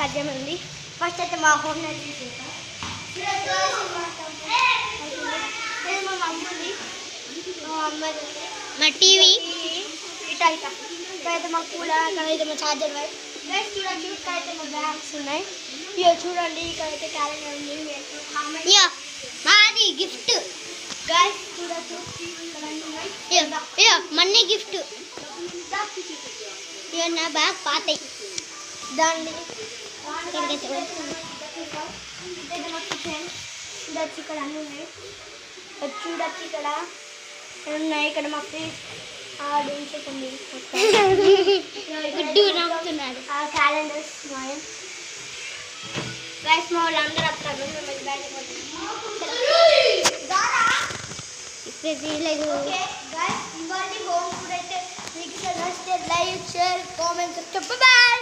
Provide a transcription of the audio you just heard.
సాధ్యం ఉంది. ఫస్ట్ అయితే మా హోమ్ నైట్ చూసేస్తాం. మా మమ్మీ మా టీవీ ఇటా ఇక్కడైతే మా కూలర్, అక్కడైతే మా ఛార్జర్ వైర్. గైస్ చూడండి, ఇక్కడైతే మా బ్యాగ్స్ ఉన్నాయి. ఇక చూడండి, ఇక్కడైతే క్యాలెండర్ ఉంది. యా మాది గిఫ్ట్. గైస్ చూడొచ్చు, ఇక్కడ అన్నీ ఉన్నాయి. Yeah money gift. ఇక నా బ్యాగ్ పాతాయి దాన్ని ఇక్కడికైతే చూడొచ్చు, ఇక్కడ అన్నీ ఉన్నాయి. చూడొచ్చు, ఇక్కడ ఉన్నాయి. ఇక్కడ మా ఫ్రెండ్స్ ఆడించుకుంది గుడ్డు నవ్వుతున్నాడు. క్యాలెండర్స్ ఉన్నాయి. గైస్ మా వాళ్ళు అందరూ వస్తారు. మేము బయటకు పోతున్నాం. ఓకే గైస్, ఇవాళ హోమ్ ఫుడ్ అయితే మీకు నచ్చితే లైక్, షేర్, కామెంట్, బాయ్.